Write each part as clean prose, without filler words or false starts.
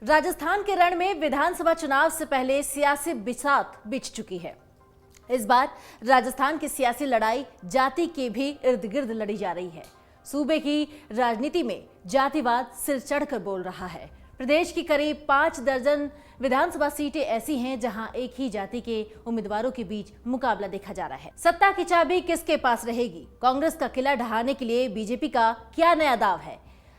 राजस्थान के रण में विधानसभा चुनाव से पहले सियासी बिसात बिछ चुकी है। इस बार राजस्थान की सियासी लड़ाई जाति के भी इर्द गिर्द लड़ी जा रही है। सूबे की राजनीति में जातिवाद सिर चढ़कर बोल रहा है। प्रदेश की करीब 5 दर्जन विधानसभा सीटें ऐसी हैं जहां एक ही जाति के उम्मीदवारों के बीच मुकाबला देखा जा रहा है। सत्ता की चाबी किसके पास रहेगी? कांग्रेस का किला ढहाने के लिए बीजेपी का क्या नया दाव है?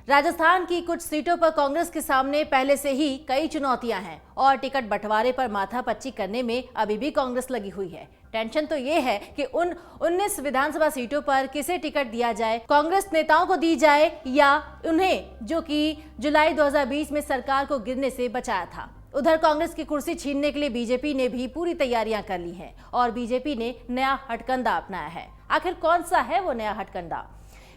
राजस्थान की कुछ सीटों पर कांग्रेस के सामने पहले से ही कई चुनौतियां हैं और टिकट बंटवारे पर माथापच्ची करने में अभी भी कांग्रेस लगी हुई है। टेंशन तो ये है कि उन 19 विधानसभा सीटों पर किसे टिकट दिया जाए, कांग्रेस नेताओं को दी जाए या उन्हें, जो कि जुलाई 2020 में सरकार को गिरने से बचाया था। उधर कांग्रेस की कुर्सी छीनने के लिए बीजेपी ने भी पूरी तैयारियां कर ली हैं और बीजेपी ने नया हथकंडा अपनाया है। आखिर कौन सा है वो नया हथकंडा?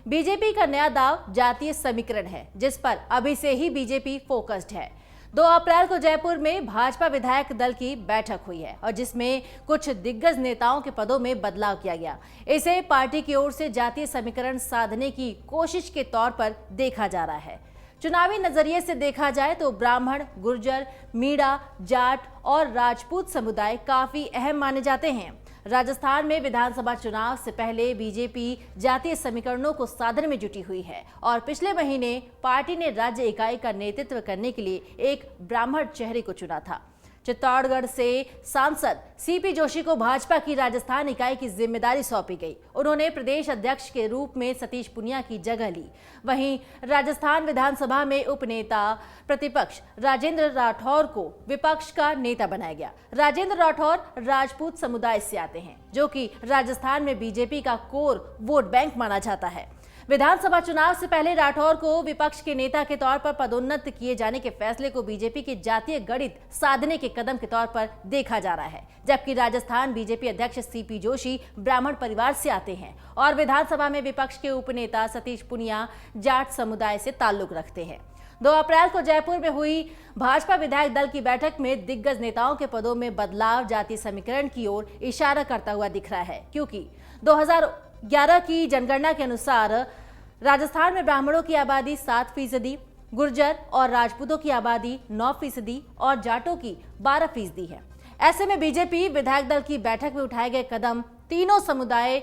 बीजेपी का नया दाव जातीय समीकरण है, जिस पर अभी से ही बीजेपी फोकस्ड है। 2 अप्रैल को जयपुर में भाजपा विधायक दल की बैठक हुई है और जिसमें कुछ दिग्गज नेताओं के पदों में बदलाव किया गया। इसे पार्टी की ओर से जातीय समीकरण साधने की कोशिश के तौर पर देखा जा रहा है। चुनावी नजरिए से देखा जाए तो ब्राह्मण, गुर्जर, मीणा, जाट और राजपूत समुदाय काफी अहम माने जाते हैं। राजस्थान में विधानसभा चुनाव से पहले बीजेपी जातीय समीकरणों को साधने में जुटी हुई है और पिछले महीने पार्टी ने राज्य इकाई का नेतृत्व करने के लिए एक ब्राह्मण चेहरे को चुना था। चित्तौड़गढ़ से सांसद सीपी जोशी को भाजपा की राजस्थान इकाई की जिम्मेदारी सौंपी गई। उन्होंने प्रदेश अध्यक्ष के रूप में सतीश पुनिया की जगह ली। वहीं राजस्थान विधानसभा में उपनेता प्रतिपक्ष राजेंद्र राठौर को विपक्ष का नेता बनाया गया। राजेंद्र राठौर राजपूत समुदाय से आते हैं, जो कि राजस्थान में बीजेपी का कोर वोट बैंक माना जाता है। विधानसभा चुनाव से पहले राठौर को विपक्ष के नेता के तौर पर पदोन्नत किए जाने के फैसले को बीजेपी के जातीय गणित साधने के कदम के तौर पर देखा जा रहा है, जबकि राजस्थान बीजेपी अध्यक्ष सीपी जोशी ब्राह्मण परिवार से आते हैं और विधानसभा में विपक्ष के उपनेता सतीश पुनिया जाट समुदाय से ताल्लुक रखते हैं। 2 अप्रैल को जयपुर में हुई भाजपा विधायक दल की बैठक में दिग्गज नेताओं के पदों में बदलाव जातीय समीकरण की ओर इशारा करता हुआ दिख रहा है, क्योंकि 2011 की जनगणना के अनुसार राजस्थान में ब्राह्मणों की आबादी 7%, गुर्जर और राजपूतों की आबादी 9% और जाटों की 12% है। ऐसे में बीजेपी विधायक दल की बैठक में उठाए गए कदम तीनों समुदाय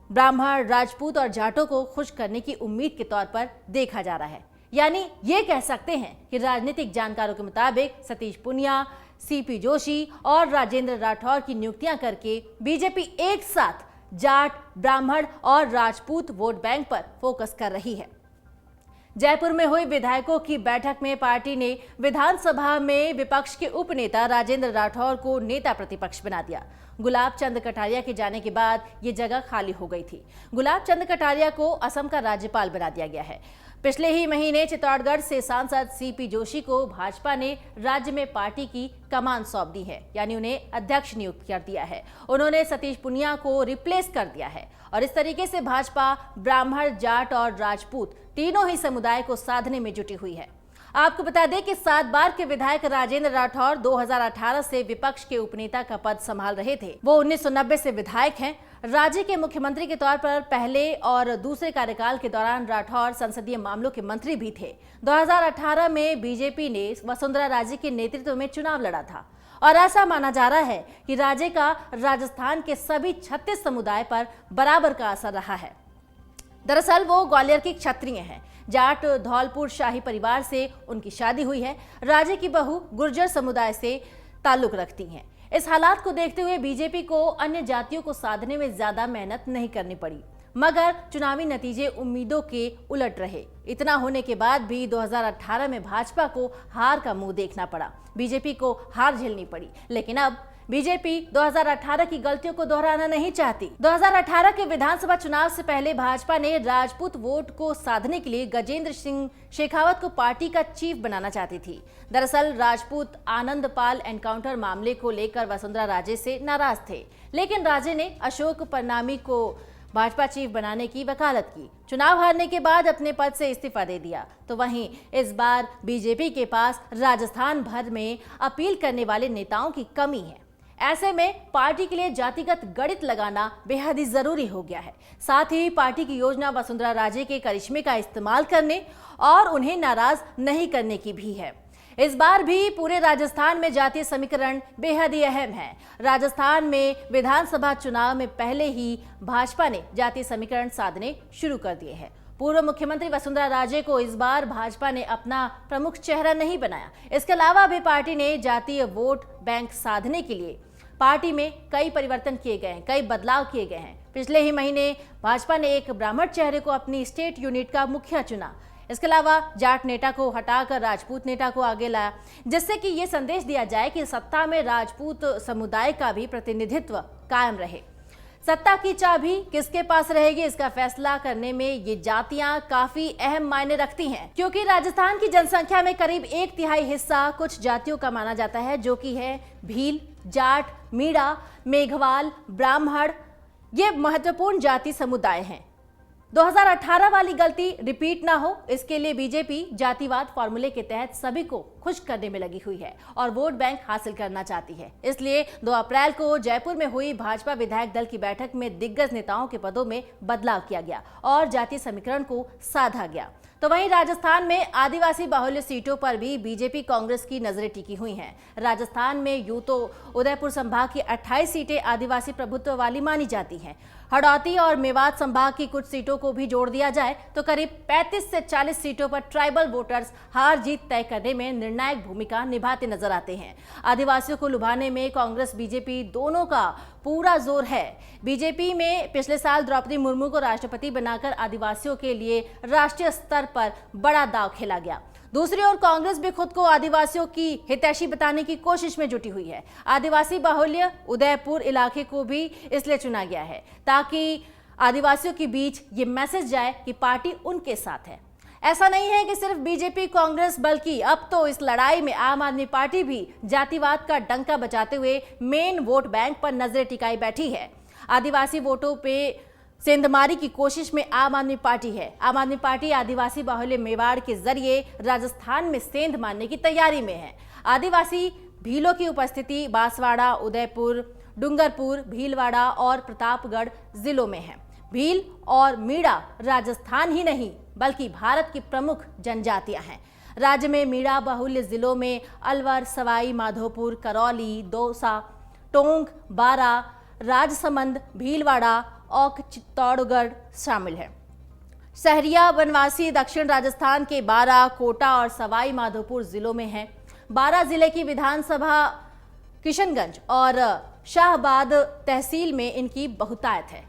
ब्राह्मण, राजपूत और जाटों को खुश करने की उम्मीद के तौर पर देखा जा रहा है। यानी ये कह सकते हैं कि राजनीतिक जानकारों के मुताबिक सतीश पुनिया, सीपी जोशी और राजेंद्र राठौर की नियुक्तियां करके बीजेपी एक साथ जाट, ब्राह्मण और राजपूत वोट बैंक पर फोकस कर रही है। जयपुर में हुई विधायकों की बैठक में पार्टी ने विधानसभा में विपक्ष के उपनेता राजेंद्र राठौर को नेता प्रतिपक्ष बना दिया। गुलाब चंद कटारिया के जाने के बाद ये जगह खाली हो गई थी। गुलाब चंद कटारिया को असम का राज्यपाल बना दिया गया है। पिछले ही महीने चित्तौड़गढ़ से सांसद सीपी जोशी को भाजपा ने राज्य में पार्टी की कमान सौंप दी है, यानी उन्हें अध्यक्ष नियुक्त कर दिया है। उन्होंने सतीश पुनिया को रिप्लेस कर दिया है और इस तरीके से भाजपा ब्राह्मण, जाट और राजपूत तीनों ही समुदाय को साधने में जुटी हुई है। आपको बता दें कि 7 बार के विधायक राजेंद्र राठौर 2018 से विपक्ष के उपनेता का पद संभाल रहे थे। वो 1990 से विधायक हैं। राज्य के मुख्यमंत्री के तौर पर पहले और दूसरे कार्यकाल के दौरान राठौर संसदीय मामलों के मंत्री भी थे। 2018 में बीजेपी ने वसुंधरा राजे के नेतृत्व में चुनाव लड़ा था और ऐसा माना जा रहा है कि राजे का राजस्थान के सभी 36 समुदाय पर बराबर का असर रहा है। दरअसल वो ग्वालियर के क्षत्रिय हैं। जाट धौलपुर शाही परिवार से उनकी शादी हुई है। राजे की बहू गुर्जर समुदाय से ताल्लुक रखती हैं। इस हालात को देखते हुए बीजेपी को अन्य जातियों को साधने में ज्यादा मेहनत नहीं करनी पड़ी, मगर चुनावी नतीजे उम्मीदों के उलट रहे। इतना होने के बाद भी 2018 में भाजपा को हार का मुंह देखना पड़ा, बीजेपी को हार झेलनी पड़ी। लेकिन अब बीजेपी 2018 की गलतियों को दोहराना नहीं चाहती। 2018 के विधानसभा चुनाव से पहले भाजपा ने राजपूत वोट को साधने के लिए गजेंद्र सिंह शेखावत को पार्टी का चीफ बनाना चाहती थी। दरअसल राजपूत आनंदपाल एनकाउंटर मामले को लेकर वसुंधरा राजे से नाराज थे, लेकिन राजे ने अशोक परनामी को भाजपा चीफ बनाने की वकालत की। चुनाव हारने के बाद अपने पद से इस्तीफा दे दिया। तो वहीं इस बार बीजेपी के पास राजस्थान भर में अपील करने वाले नेताओं की कमी है। ऐसे में पार्टी के लिए जातिगत गणित लगाना बेहद ही जरूरी हो गया है। साथ ही पार्टी की योजना वसुंधरा राजे के करिश्मे का इस्तेमाल करने और उन्हें नाराज नहीं करने की भी है। इस बार भी पूरे राजस्थान में जातीय समीकरण बेहद ही अहम है। राजस्थान में विधानसभा चुनाव में पहले ही भाजपा ने जातीय समीकरण साधने शुरू कर दिए हैं। पूर्व मुख्यमंत्री वसुंधरा राजे को इस बार भाजपा ने अपना प्रमुख चेहरा नहीं बनाया। इसके अलावा भी पार्टी ने जातीय वोट बैंक साधने के लिए पार्टी में कई परिवर्तन किए गए हैं, कई बदलाव किए गए हैं। पिछले ही महीने भाजपा ने एक ब्राह्मण चेहरे को अपनी स्टेट यूनिट का मुखिया चुना। इसके अलावा जाट नेता को हटाकर राजपूत नेता को आगे लाया, जिससे कि ये संदेश दिया जाए कि सत्ता में राजपूत समुदाय का भी प्रतिनिधित्व कायम रहे। सत्ता की चाबी किसके पास रहेगी, इसका फैसला करने में ये जातियां काफी अहम मायने रखती हैं, क्योंकि राजस्थान की जनसंख्या में करीब 1/3 हिस्सा कुछ जातियों का माना जाता है, जो कि है भील, जाट, मीणा, मेघवाल, ब्राह्मण। ये महत्वपूर्ण जाति समुदाय हैं। 2018 वाली गलती रिपीट ना हो, इसके लिए बीजेपी जातिवाद फॉर्मूले के तहत सभी को खुश करने में लगी हुई है और वोट बैंक हासिल करना चाहती है। इसलिए 2 अप्रैल को जयपुर में हुई भाजपा विधायक दल की बैठक में दिग्गज नेताओं के पदों में बदलाव किया गया और जातीय समीकरण को साधा गया। तो वहीं राजस्थान में आदिवासी बाहुल्य सीटों पर भी बीजेपी कांग्रेस की नजरें टिकी हुई हैं। राजस्थान में यूं तो उदयपुर संभाग की 28 सीटें आदिवासी प्रभुत्व वाली मानी जाती हैं। हड़ौती और मेवात संभाग की कुछ सीटों को भी जोड़ दिया जाए तो करीब 35 से 40 सीटों पर ट्राइबल वोटर्स हार जीत तय करने में निर्णायक भूमिका निभाते नजर आते हैं। आदिवासियों को लुभाने में कांग्रेस बीजेपी दोनों का पूरा जोर है। बीजेपी में पिछले साल द्रौपदी मुर्मू को राष्ट्रपति बनाकर आदिवासियों के लिए राष्ट्रीय स्तर पर बड़ा दांव खेला गया। दूसरी ओर कांग्रेस भी खुद को आदिवासियों की हितैषी बताने की कोशिश में जुटी हुई है। आदिवासी बाहुल्य उदयपुर इलाके को भी इसलिए चुना गया है ताकि आदिवासियों के बीच ये मैसेज जाए कि पार्टी उनके साथ है। ऐसा नहीं है कि सिर्फ बीजेपी कांग्रेस, बल्कि अब तो इस लड़ाई में आम आदमी पार्टी भी जातिवाद का डंका बजाते हुए मेन वोट बैंक पर नजरें टिकाई बैठी है। आदिवासी वोटों पे सेंधमारी की कोशिश में आम आदमी पार्टी है। आम आदमी पार्टी आदिवासी बाहुल्य मेवाड़ के जरिए राजस्थान में सेंध मारने की तैयारी में है। आदिवासी भीलों की उपस्थिति बांसवाड़ा, उदयपुर, डूंगरपुर, भीलवाड़ा और प्रतापगढ़ जिलों में है। भील और मीणा राजस्थान ही नहीं बल्कि भारत की प्रमुख जनजातियां हैं। राज्य में मीणा बाहुल्य जिलों में अलवर, सवाई माधोपुर, करौली, दौसा, टोंक, बारा, राजसमंद, भीलवाड़ा और चित्तौड़गढ़ शामिल है। सहरिया वनवासी दक्षिण राजस्थान के बारा, कोटा और सवाई माधोपुर जिलों में है। बारा जिले की विधानसभा किशनगंज और शाहबाद तहसील में इनकी बहुतायत है।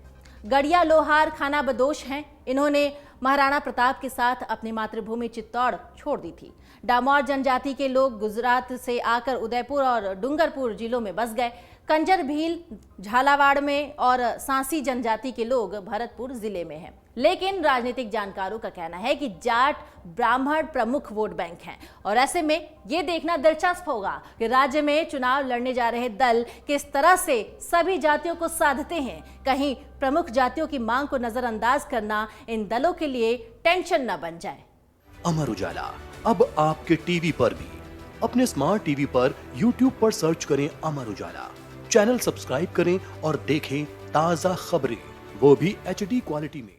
गड़िया लोहार खाना बदोश हैं। इन्होंने महाराणा प्रताप के साथ अपनी मातृभूमि चित्तौड़ छोड़ दी थी। डामोर जनजाति के लोग गुजरात से आकर उदयपुर और डूंगरपुर जिलों में बस गए। कंजर भील झालावाड़ में और सांसी जनजाति के लोग भरतपुर जिले में हैं। लेकिन राजनीतिक जानकारों का कहना है कि जाट ब्राह्मण प्रमुख वोट बैंक हैं और ऐसे में ये देखना दिलचस्प होगा कि राज्य में चुनाव लड़ने जा रहे दल किस तरह से सभी जातियों को साधते हैं। कहीं प्रमुख जातियों की मांग को नजरअंदाज करना इन दलों के लिए टेंशन न बन जाए। अमर उजाला अब आपके टीवी पर भी। अपने स्मार्ट टीवी पर YouTube पर सर्च करें अमर उजाला, चैनल सब्सक्राइब करें और देखें ताजा खबरें, वो भी HD क्वालिटी में।